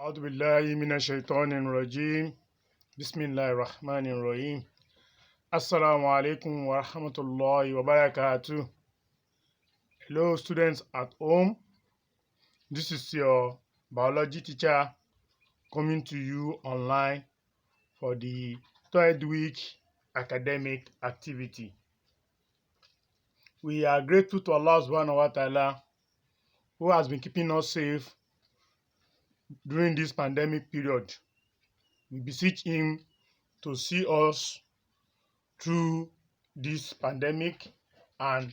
أعوذ بالله من الشيطان الرجيم بسم الله الرحمن الرحيم Assalamu alaikum wa rahmatullahi wa barakatuh. Hello students at home. This is your biology teacher coming to you online for the third week academic activity. We are grateful to Allah subhanahu wa ta'ala who has been keeping us safe during this pandemic period. We beseech him to see us through this pandemic and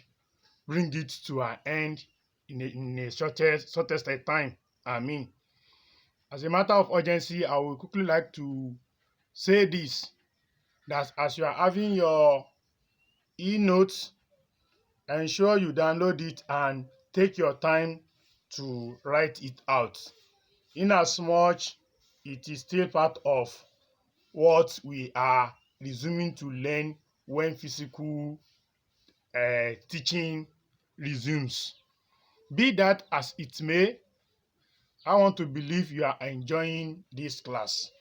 bring it to an end in a shortest time. As a matter of urgency, I would quickly like to say this, that as you are having your e-notes, ensure you download it and take your time to write it out. In as much it is still part of what we are resuming to learn when physical teaching resumes. Be that as it may, I want to believe you are enjoying this class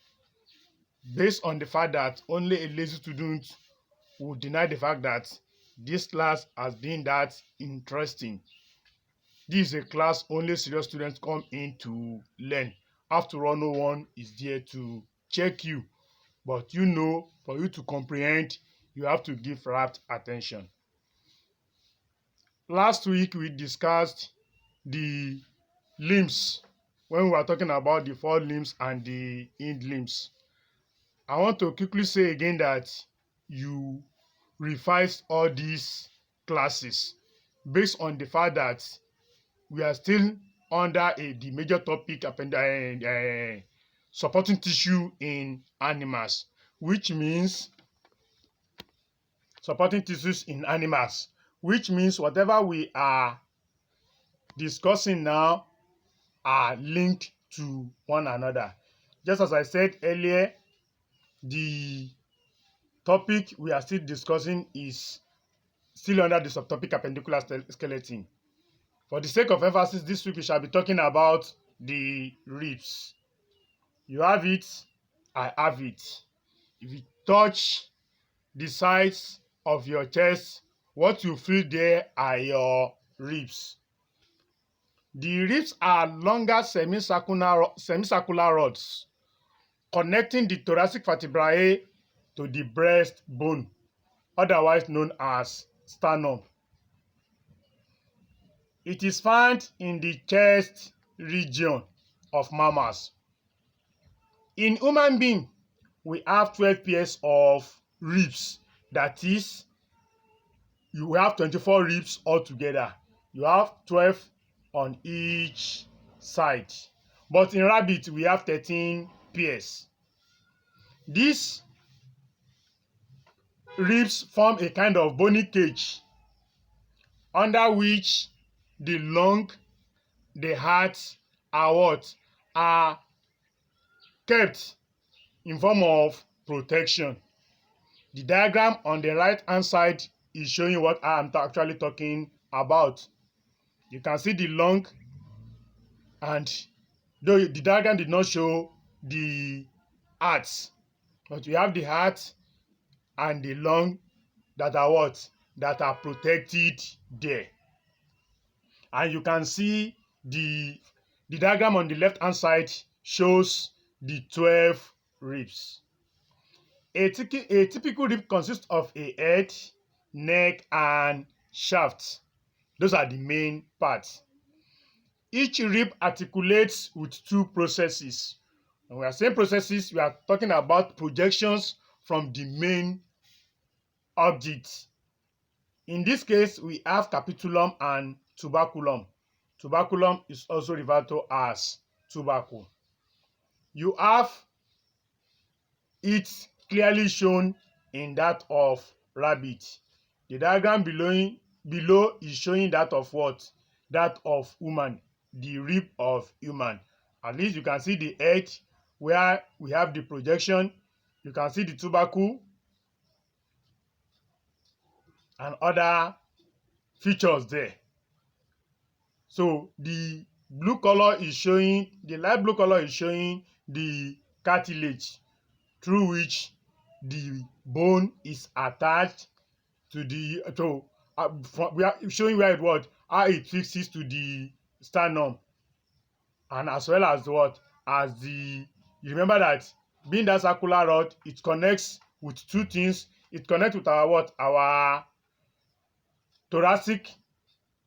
based on the fact that only a lazy student would deny the fact that this class has been that interesting. This is a class only serious students come in to learn. After all, no one is there to check you, but for you to comprehend, you have to give rapt attention. Last week we discussed the limbs when we were talking about the four limbs and the hind limbs. I want to quickly say again that you revised all these classes based on the fact that we are still under the major topic supporting tissue in animals, which means supporting tissues in animals, which means whatever we are discussing now are linked to one another. Just as I said earlier, the topic we are still discussing is still under the subtopic appendicular skeleton. For the sake of emphasis, this week we shall be talking about the ribs. You have it, I have it. If you touch the sides of your chest, what you feel there are your ribs. The ribs are longer semicircular rods connecting the thoracic vertebrae to the breastbone, otherwise known as sternum. It is found in the chest region of mammals. In human being, we have 12 pairs of ribs. That is, you have 24 ribs altogether. You have 12 on each side. But in rabbit, we have 13 pairs. These ribs form a kind of bony cage under which the lung, the heart are kept in form of protection. The diagram on the right hand side is showing what I am actually talking about. You can see the lung, and though the diagram did not show the heart, but we have the heart and the lung that are protected there. And you can see the diagram on the left hand side shows the 12 ribs. A typical rib consists of a head, neck, and shaft. Those are the main parts. Each rib articulates with two processes. When we are saying processes, we are talking about projections from the main object. In this case, we have capitulum and tuberculum. Tuberculum is also referred to as tubercle. You have it clearly shown in that of rabbit. The diagram below is showing that of what? That of human, the rib of human. At least you can see the head where we have the projection. You can see the tubercle and other features there. So the blue color is showing, the light blue color is showing the cartilage through which the bone is attached to the we are showing where it what how it fixes to the sternum, and as well as what as the, you remember that being that circular rod, it connects with two things. It connects with our what, our thoracic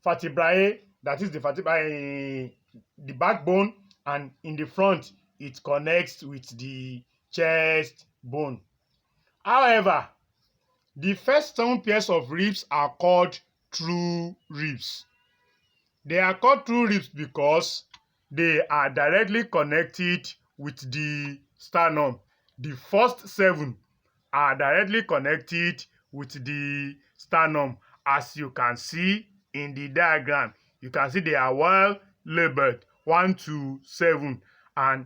vertebrae, that is the vertebrae, the backbone, and in the front it connects with the chest bone. However, the first 7 pairs of ribs are called true ribs. They are called true ribs because they are directly connected with the sternum. The first 7 are directly connected with the sternum. As you can see in the diagram, you can see they are well labeled 1 to 7, and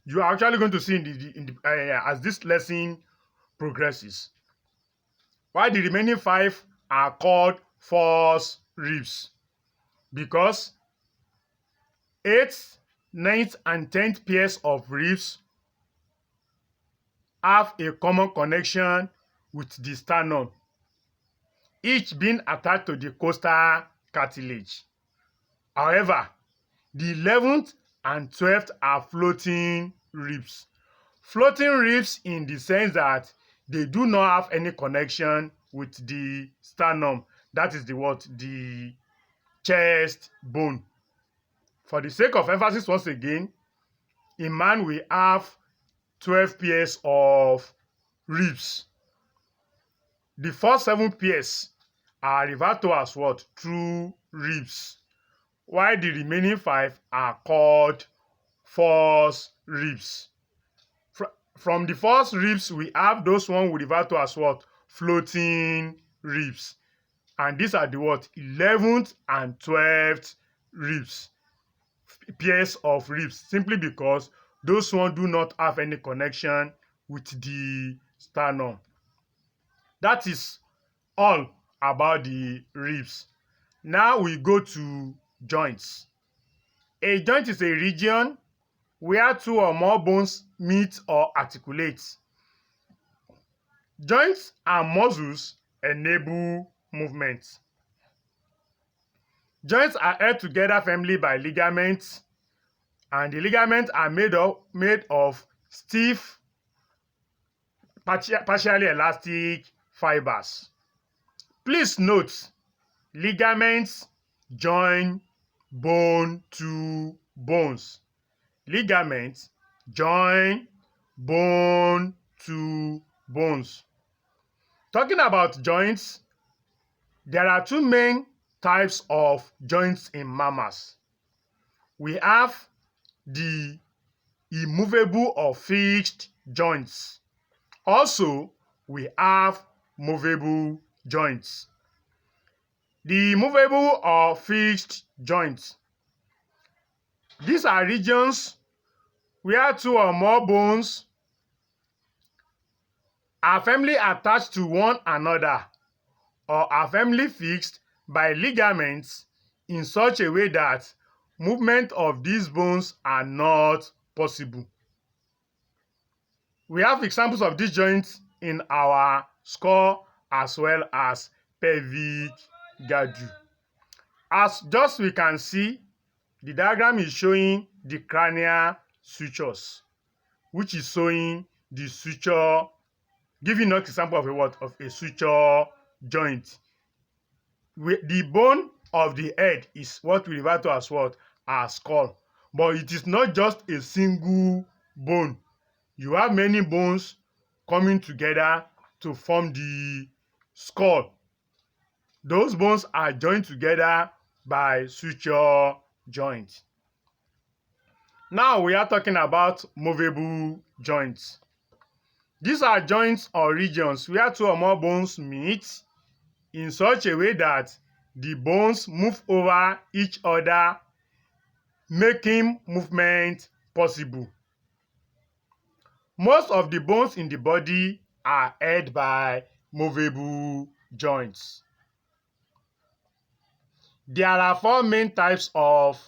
you are actually going to see as this lesson progresses. While the remaining 5 are called false ribs because 8th, 9th, and 10th pairs of ribs have a common connection with the sternum, each being attached to the costal cartilage. However, the 11th and 12th are floating ribs. Floating ribs in the sense that they do not have any connection with the sternum. That is the what? The chest bone. For the sake of emphasis, once again, in man we have 12 pairs of ribs. The first 7 pairs are referred to as what? True ribs, while the remaining 5 are called false ribs. From the false ribs, we have those ones we refer to as what? Floating ribs. And these are the what? 11th and 12th ribs, pairs of ribs, simply because those ones do not have any connection with the sternum. That is all about the ribs. Now we go to joints. A joint is a region where 2 or more bones meet or articulate. Joints and muscles enable movement. Joints are held together firmly by ligaments, and the ligaments are made of stiff, partially elastic fibers. Please note, ligaments join bone to bones. Ligaments join bone to bones. Talking about joints, there are 2 main types of joints in mammals. We have the immovable or fixed joints. Also, we have movable joints. The movable or fixed joints, these are regions where 2 or more bones are firmly attached to one another or are firmly fixed by ligaments in such a way that movement of these bones are not possible. We have examples of these joints in our skull as well as pelvic girdle. As just we can see, the diagram is showing the cranial sutures, which is showing the suture, giving us example of a what? Of a suture joint. The bone of the head is what we refer to as what? As skull. But it is not just a single bone. You have many bones coming together to form the skull. Those bones are joined together by suture joints. Now we are talking about movable joints. These are joints or regions where 2 or more bones meet in such a way that the bones move over each other, making movement possible. Most of the bones in the body are held by movable joints. There are four main types of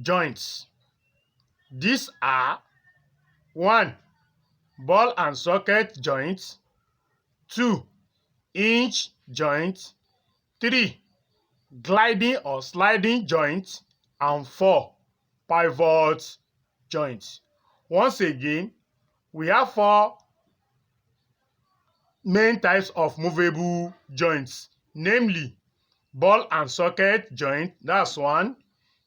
joints. These are: 1. Ball and socket joint, 2. Hinge joint, 3. Gliding or sliding joint, and 4. Pivot joint. Once again, we have 4 main types of movable joints, namely ball and socket joint, that's 1,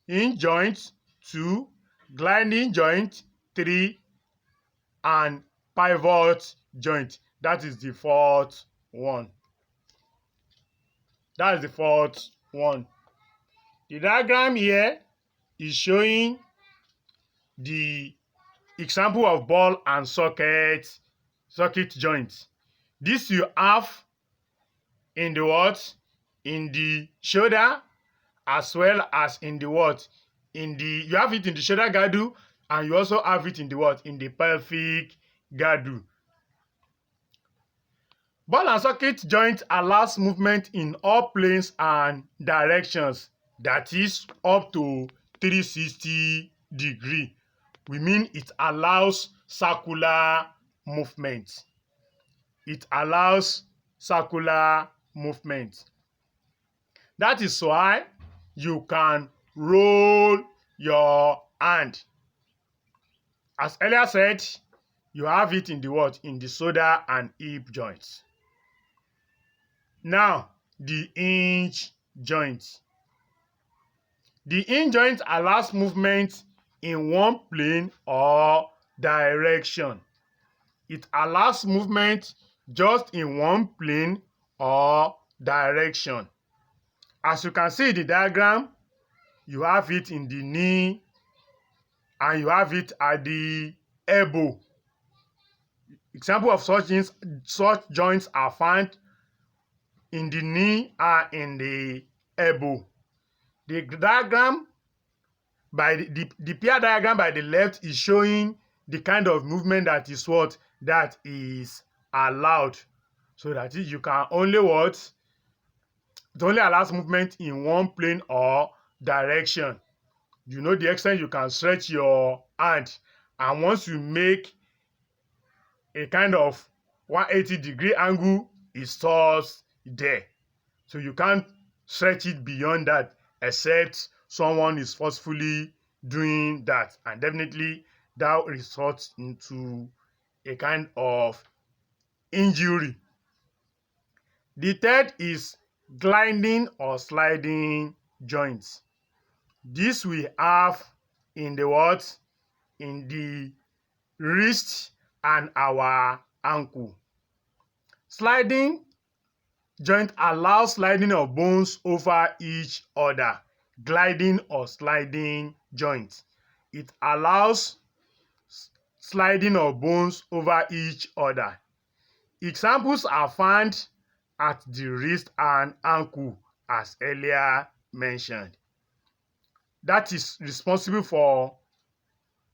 hinge joint, 2, gliding joint, 3, and pivot joint. That is the fourth one. That is the fourth one. The diagram here is showing the example of ball and socket joint. This you have in the what? In the shoulder, as well as in the what? You have it in the shoulder girdle, and you also have it in the what? In the pelvic girdle. Ball and socket joint allows movement in all planes and directions, that is up to 360 degree. We mean it allows circular movement. It allows circular movement. That is why you can roll your hand. As earlier said, you have it in the what? In the shoulder and hip joints. Now, the hinge joint. The hinge joint allows movement in one plane or direction. It allows movement just in one plane or direction. As you can see in the diagram, you have it in the knee and you have it at the elbow. Example of such joints are found in the knee and in the elbow. The diagram by the pair diagram by the left is showing the kind of movement that is what? That is allowed. So that is, you can only what? It only allows movement in one plane or direction. You know the extent you can stretch your hand, and once you make a kind of 180-degree angle, it stops there. So you can't stretch it beyond that, except someone is forcefully doing that, and definitely that results into a kind of injury. The third is gliding or sliding joints. This we have in the what? In the wrist and our ankle. Sliding joint allows sliding of bones over each other. Gliding or sliding joint. It allows sliding of bones over each other. Examples are found at the wrist and ankle, as earlier mentioned. That is responsible for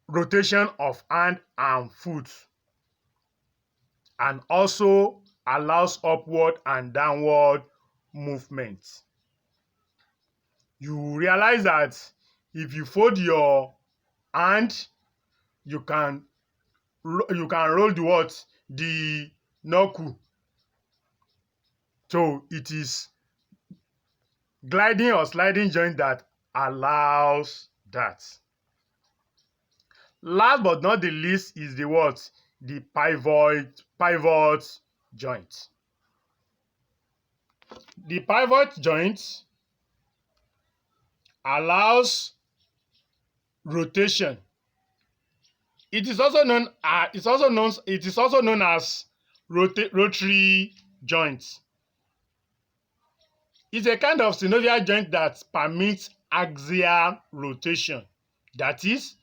rotation of hand and foot, and also allows upward and downward movement. You realize that if you fold your hand, you can roll the what? The knuckle. So it is gliding or sliding joint that allows that. Last but not the least is the what? The pivot joint. The pivot joint allows rotation. It is also known as rotary joint. It's a kind of synovial joint that permits axial rotation. That is,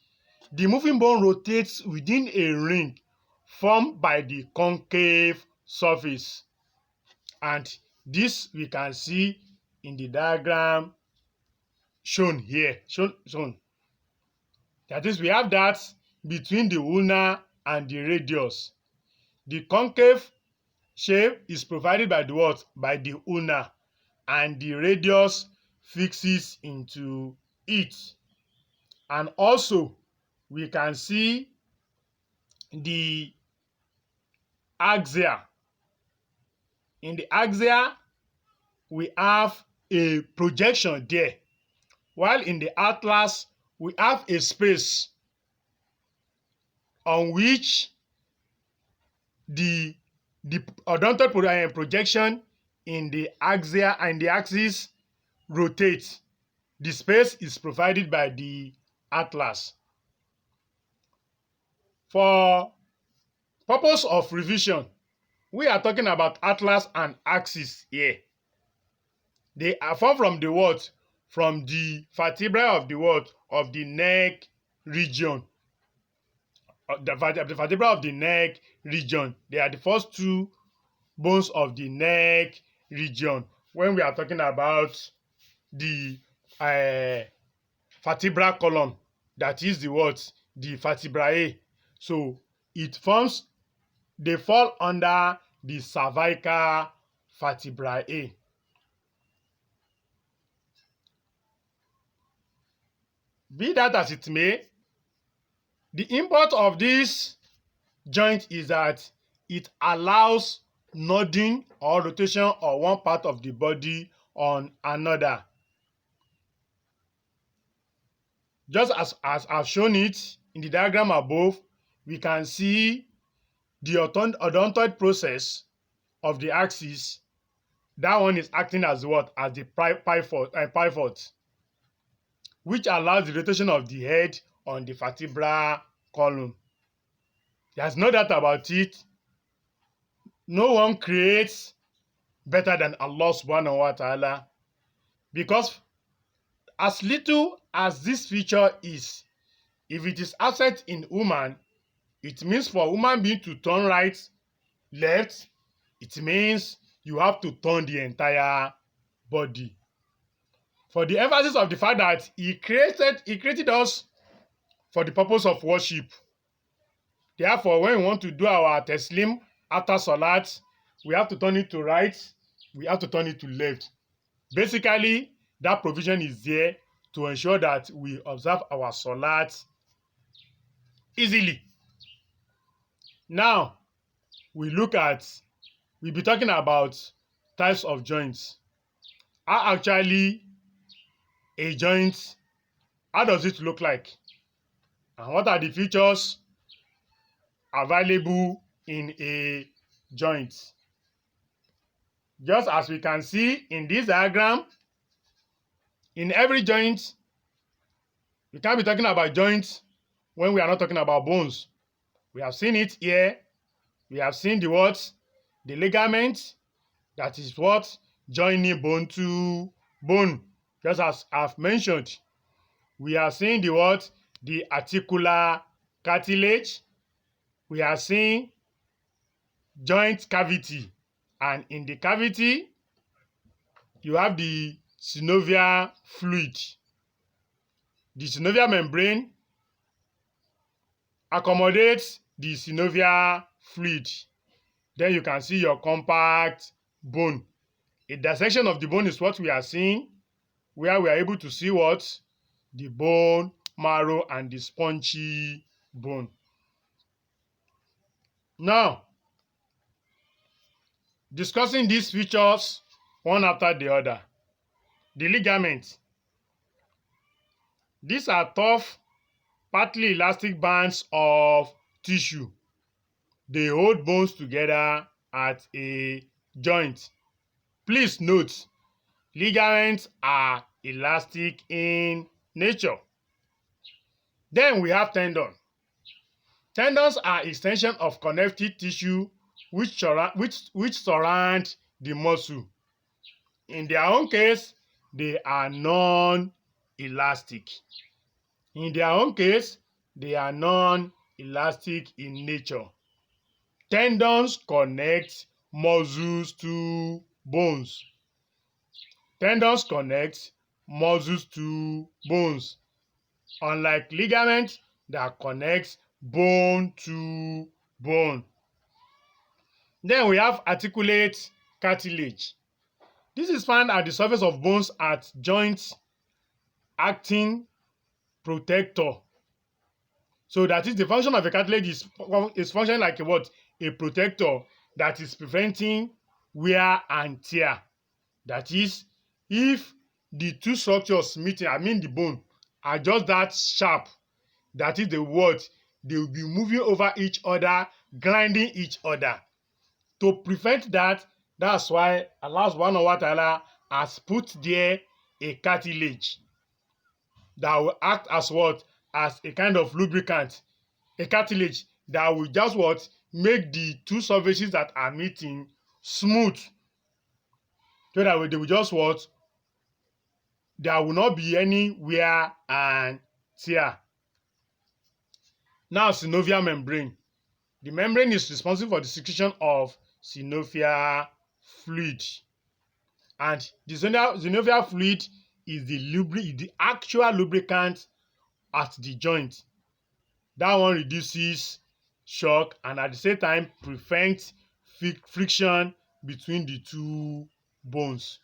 the moving bone rotates within a ring formed by the concave surface. And this we can see in the diagram shown here. That is, we have that between the ulna and the radius. The concave shape is provided by the what? By the ulna, and the radius fixes into it. And also we can see the axia. In the axia, we have a projection there, while in the atlas, we have a space on which the odontoid projection in the axia and the axis rotates. The space is provided by the atlas. For purpose of revision, we are talking about atlas and axis here. They are formed from the what? From the vertebra of the what? Of the neck region. The vertebra of the neck region. They are the first two bones of the neck region when we are talking about the vertebral column, that is the what? The vertebrae. So it forms, they fall under the cervical vertebrae. Be that as it may, the import of this joint is that it allows nodding or rotation of one part of the body on another. Just as I've shown it in the diagram above, we can see the odontoid process of the axis. That one is acting as what? As the pivot, which allows the rotation of the head on the vertebral column. There's no doubt about it. No one creates better than Allah subhanahu wa ta'ala, because as little as this feature is, if it is absent in woman, it means for a human being to turn right, left, it means you have to turn the entire body. For the emphasis of the fact that he created us for the purpose of worship. Therefore, when we want to do our taslim after salat, we have to turn it to right, we have to turn it to left. Basically, that provision is there to ensure that we observe our salat easily. Now, we'll be talking about types of joints. How actually a joint, how does it look like? And what are the features available in a joint? Just as we can see in this diagram, in every joint, we can't be talking about joints when we are not talking about bones. We have seen it here. We have seen the what? The ligament, that is what? Joining bone to bone. Just as I've mentioned, we are seeing the what? The articular cartilage. We are seeing joint cavity. And in the cavity, you have the synovial fluid. The synovial membrane accommodates the synovial fluid. Then you can see your compact bone. A dissection of the bone is what we are seeing, where we are able to see what? The bone marrow and the spongy bone. Now, discussing these features one after the other. The ligament. These are tough, partly elastic bands of tissue. They hold bones together at a joint. Please note, ligaments are elastic in nature. Then we have tendon. Tendons are extension of connective tissue which surround the muscle. In their own case, they are non-elastic. In their own case, they are non-elastic in nature. Tendons connect muscles to bones. Tendons connect muscles to bones, unlike ligament that connects bone to bone. Then we have articulate cartilage. This is found at the surface of bones at joints, acting protector. So that is the function of a cartilage is functioning like a what? A protector that is preventing wear and tear. That is, if the two structures meeting, I mean the bone, are just that sharp, that is the word, they will be moving over each other, grinding each other. To prevent that, that's why Allah subhanahu wa ta'ala has put there a cartilage that will act as what? As a kind of lubricant. A cartilage that will just what? Make the two surfaces that are meeting smooth. So that they will just what? There will not be any wear and tear. Now, synovial membrane. The membrane is responsible for the secretion of synovial fluid. And the synovial fluid is the actual lubricant at the joint. That one reduces shock and at the same time prevents friction between the two bones.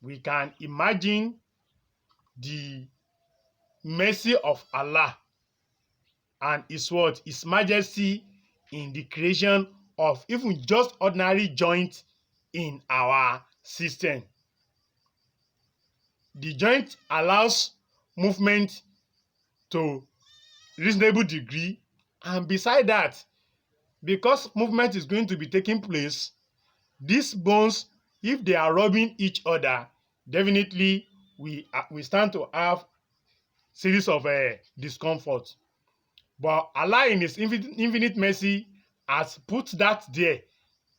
We can imagine the mercy of Allah and His what? His majesty in the creation of even just ordinary joints in our system. The joint allows movement to reasonable degree, and beside that, because movement is going to be taking place, these bones, if they are rubbing each other, definitely we stand to have series of discomfort. But Allah in His infinite mercy has put that there.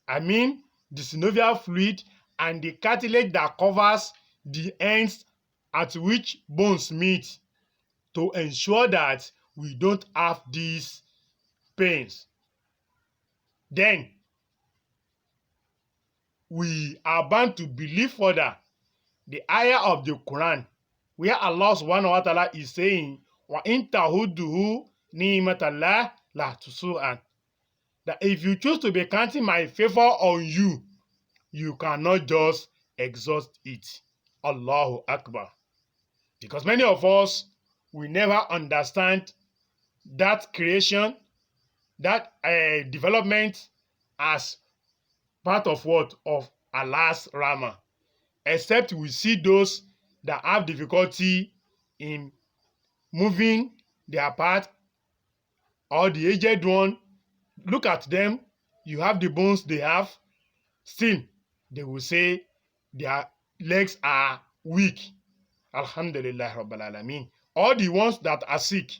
I mean, the synovial fluid and the cartilage that covers the ends at which bones meet, to ensure that we don't have these pains. Then we are bound to believe further the ayah of the Quran, where Allah subhanahu wa ta'ala is saying, wa in tahuduhu ni'matallah la tusu'an. That if you choose to be counting my favor on you, you cannot just exhaust it. Allahu Akbar. Because many of us, we never understand that creation, that development as part of what? Of Allah's Rahmah. Except we see those that have difficulty in moving their part, or the aged one. Look at them, you have the bones they have, still they will say their legs are weak. Alhamdulillah Rabbil Alameen. All the ones that are sick,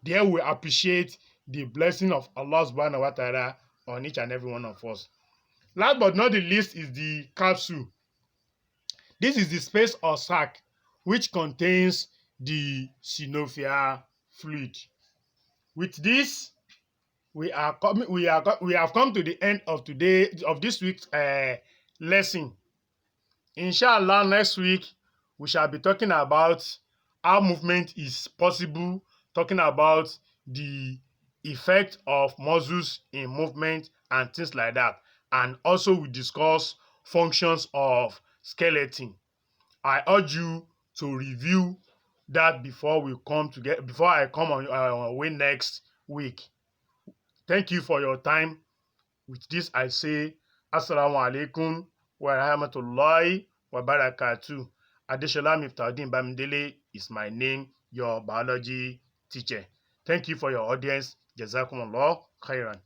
they will appreciate the blessing of Allah subhanahu wa ta'ala on each and every one of us. Last but not the least is the capsule. This is the space or sac which contains the synovial fluid. With this, we have come to the end of this week's lesson. Inshallah, next week we shall be talking about how movement is possible, talking about the effect of muscles in movement and things like that. And also we discuss functions of skeleton. I urge you to review that before I come on way next week. Thank you for your time. With this, I say Assalamu alaikum wa rahmatullahi wa barakatuh. Adeshola Miftaudeen Bamidele is my name, your biology teacher. Thank you for your audience. Jazakumullah khairan.